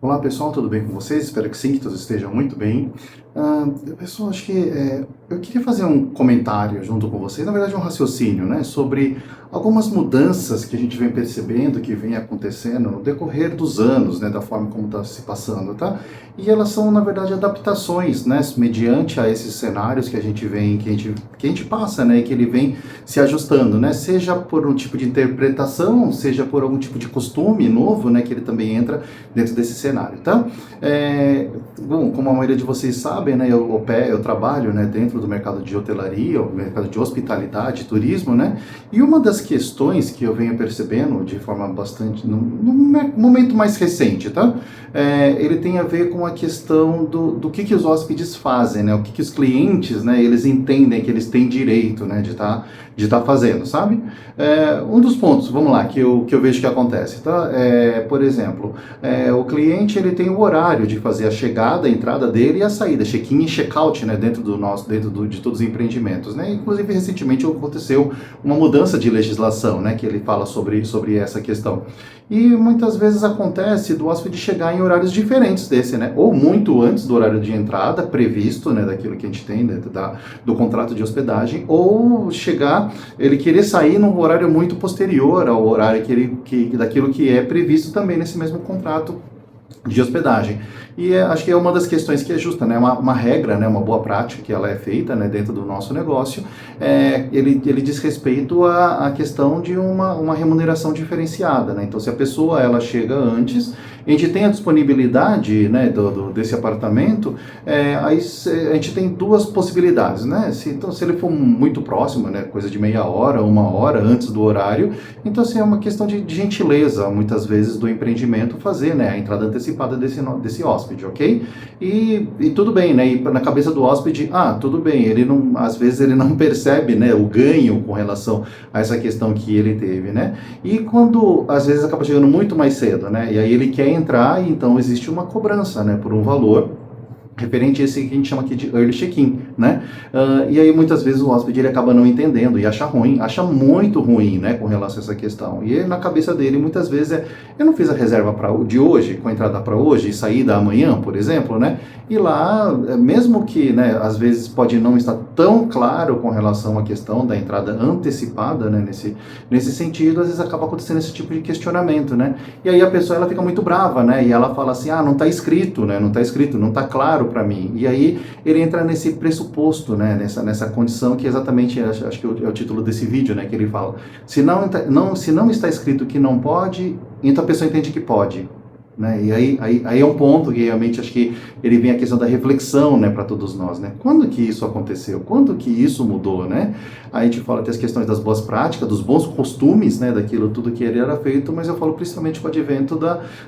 Olá pessoal, tudo bem com vocês? Espero que sim, que todos estejam muito bem. Pessoal, acho que eu queria fazer um comentário junto com vocês, na verdade um raciocínio, né, sobre algumas mudanças que a gente vem percebendo, que vem acontecendo no decorrer dos anos, né, da forma como está se passando, tá? E elas são, na verdade, adaptações, né, mediante a esses cenários que a gente vem, que a gente passa, né, e que ele vem se ajustando, né, seja por um tipo de interpretação, seja por algum tipo de costume novo, né, que ele também entra dentro desse cenário, tá? Bom, como a maioria de vocês sabem, né, eu trabalho, né, dentro do mercado de hotelaria, o mercado de hospitalidade, turismo, né, e uma das questões que eu venho percebendo de forma bastante, num momento mais recente, tá? Ele tem a ver com a questão do que os hóspedes fazem, né, o que os clientes, né, eles entendem que eles têm direito, né, de tá fazendo, sabe? Um dos pontos, vamos lá, que eu vejo que acontece, tá? Por exemplo, o cliente ele tem o horário de fazer a chegada, a entrada dele e a saída, check-in e check-out, né, de todos os empreendimentos, né? Inclusive recentemente aconteceu uma mudança de legislação, né, que ele fala sobre essa questão. E muitas vezes acontece do hóspede chegar em horários diferentes desse, né? Ou muito antes do horário de entrada previsto, né, daquilo que a gente tem dentro do contrato de hospedagem, ou ele querer sair num horário muito posterior ao horário daquilo que é previsto também nesse mesmo contrato de hospedagem. E acho que é uma das questões que é justa, né? Uma regra, né? Uma boa prática que ela é feita, né? Dentro do nosso negócio, ele diz respeito à questão de uma remuneração diferenciada, né? Então, se a pessoa ela chega antes, a gente tem a disponibilidade, né, desse apartamento, aí a gente tem duas possibilidades, né? Então, se ele for muito próximo, né? Coisa de meia hora, uma hora antes do horário, então assim, é uma questão de gentileza, muitas vezes, do empreendimento fazer, né? A entrada antecipada desse hóspede, ok? E tudo bem, né? E na cabeça do hóspede, tudo bem, às vezes ele não percebe, né, o ganho com relação a essa questão que ele teve, né? E quando, às vezes, acaba chegando muito mais cedo, né? E aí ele quer entrar e então existe uma cobrança, né, por um valor referente a esse que a gente chama aqui de early check-in, né? E aí muitas vezes o hóspede ele acaba não entendendo e acha ruim, acha muito ruim, né, com relação a essa questão. E na cabeça dele muitas vezes eu não fiz a reserva de hoje, com a entrada para hoje e saída amanhã, por exemplo, né? E lá, mesmo que, né, às vezes pode não estar tão claro com relação à questão da entrada antecipada, né, nesse sentido, às vezes acaba acontecendo esse tipo de questionamento, né? E aí a pessoa ela fica muito brava, né? E ela fala assim, não está escrito, né? Não está escrito, não está claro para mim. E aí ele entra nesse pressuposto, né, nessa condição que exatamente, acho que é o título desse vídeo, né, que ele fala, se não está escrito que não pode, então a pessoa entende que pode. Né? E aí é um ponto que realmente acho que ele vem a questão da reflexão, né, para todos nós, né? Quando que isso aconteceu? Quando que isso mudou, né? Aí a gente fala até as questões das boas práticas, dos bons costumes, né, daquilo tudo que ele era feito, mas eu falo principalmente com o advento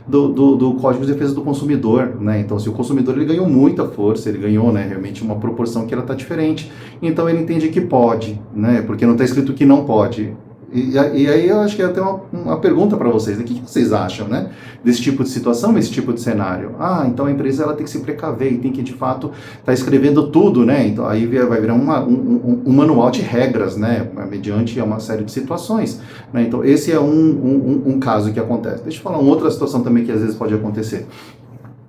do Código de Defesa do Consumidor, né? Então, se o consumidor ele ganhou muita força, ele ganhou, né, realmente uma proporção que ela está diferente, então ele entende que pode, né? Porque não está escrito que não pode. E aí eu acho que eu tenho uma pergunta para vocês, né? O que vocês acham, né, desse tipo de situação, esse tipo de cenário? Então a empresa ela tem que se precaver e tem que de fato estar escrevendo tudo, né? Então aí vai virar um manual de regras, né, mediante uma série de situações, né? Então esse é um caso que acontece. Deixa eu falar uma outra situação também que às vezes pode acontecer.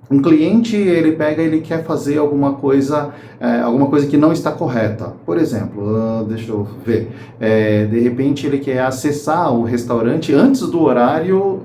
Um cliente, ele quer fazer alguma coisa que não está correta. Por exemplo, deixa eu ver, de repente ele quer acessar o restaurante antes do horário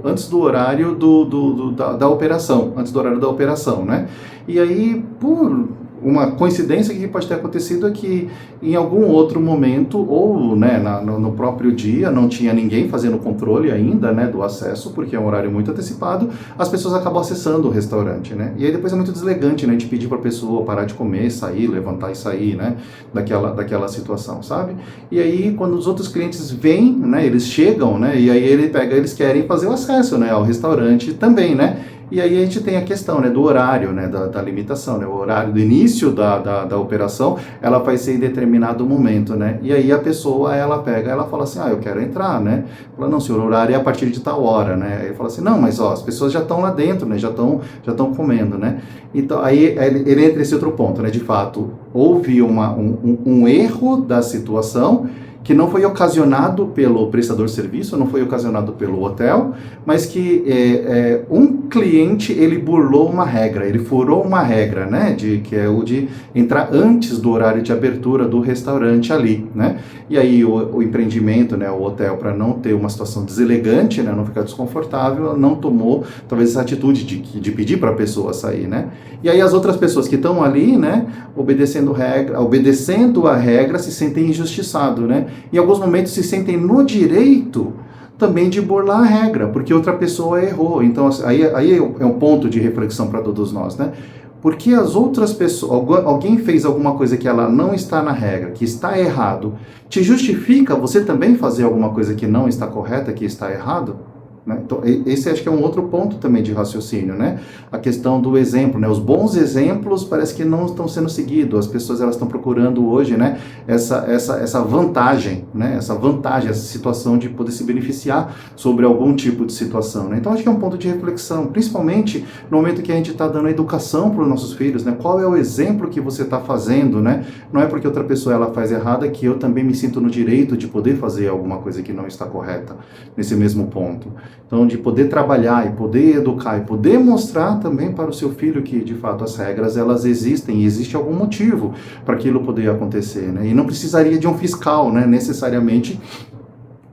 da operação, antes do horário da operação, né? E aí, por uma coincidência que pode ter acontecido é que em algum outro momento, ou, né, no próprio dia, não tinha ninguém fazendo controle ainda, né, do acesso, porque é um horário muito antecipado, as pessoas acabam acessando o restaurante, né? E aí depois é muito deselegante, né, de pedir para a pessoa parar de comer, sair, levantar e sair, né, daquela situação, sabe? E aí quando os outros clientes vêm, né, eles chegam, né, e aí eles querem fazer o acesso, né, ao restaurante também, né? E aí a gente tem a questão, né, do horário, né, da limitação, né, o horário do início da operação, ela vai ser em determinado momento, né, e aí a pessoa, ela fala assim, eu quero entrar, né, fala, não, senhor, o horário é a partir de tal hora, né, aí ele fala assim, não, mas as pessoas já estão lá dentro, né, já estão comendo, né, então aí ele entra nesse outro ponto, né, de fato, houve um erro da situação, que não foi ocasionado pelo prestador de serviço, não foi ocasionado pelo hotel, mas que um cliente ele burlou uma regra, ele furou uma regra, né, que é o de entrar antes do horário de abertura do restaurante ali, né? E aí o empreendimento, né, o hotel, para não ter uma situação deselegante, né, não ficar desconfortável, não tomou talvez essa atitude de pedir para a pessoa sair, né? E aí as outras pessoas que estão ali, né, obedecendo a regra, se sentem injustiçados, né? Em alguns momentos se sentem no direito também de burlar a regra, porque outra pessoa errou. Então, aí é um ponto de reflexão para todos nós, né? Porque as outras pessoas, alguém fez alguma coisa que ela não está na regra, que está errado, te justifica você também fazer alguma coisa que não está correta, que está errado? Né? Então, esse acho que é um outro ponto também de raciocínio, né? A questão do exemplo, né? Os bons exemplos parece que não estão sendo seguidos, as pessoas elas estão procurando hoje, né? Essa vantagem, né? Essa situação de poder se beneficiar sobre algum tipo de situação, né? Então acho que é um ponto de reflexão, principalmente no momento que a gente está dando educação para os nossos filhos, né? Qual é o exemplo que você está fazendo, né? Não é porque outra pessoa ela faz errada que eu também me sinto no direito de poder fazer alguma coisa que não está correta nesse mesmo ponto. Então, de poder trabalhar e poder educar e poder mostrar também para o seu filho que, de fato, as regras, elas existem e existe algum motivo para aquilo poder acontecer, né? E não precisaria de um fiscal, né, necessariamente,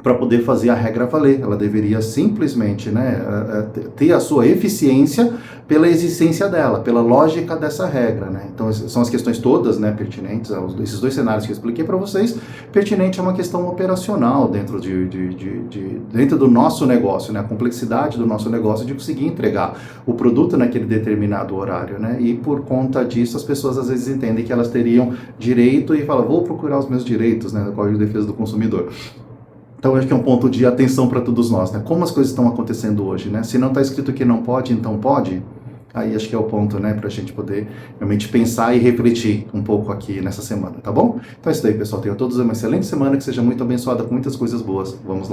para poder fazer a regra valer. Ela deveria simplesmente, né, ter a sua eficiência pela existência dela, pela lógica dessa regra, né? Então são as questões todas, né, pertinentes, esses dois cenários que eu expliquei para vocês, pertinente a uma questão operacional dentro dentro do nosso negócio, né, a complexidade do nosso negócio de conseguir entregar o produto naquele determinado horário, né? E por conta disso as pessoas às vezes entendem que elas teriam direito e falam, vou procurar os meus direitos, né, no Código de Defesa do Consumidor. Então, eu acho que é um ponto de atenção para todos nós, né? Como as coisas estão acontecendo hoje, né? Se não está escrito que não pode, então pode. Aí acho que é o ponto, né? Para a gente poder realmente pensar e refletir um pouco aqui nessa semana, tá bom? Então é isso daí, pessoal. Tenham todos uma excelente semana, que seja muito abençoada com muitas coisas boas. Vamos lá.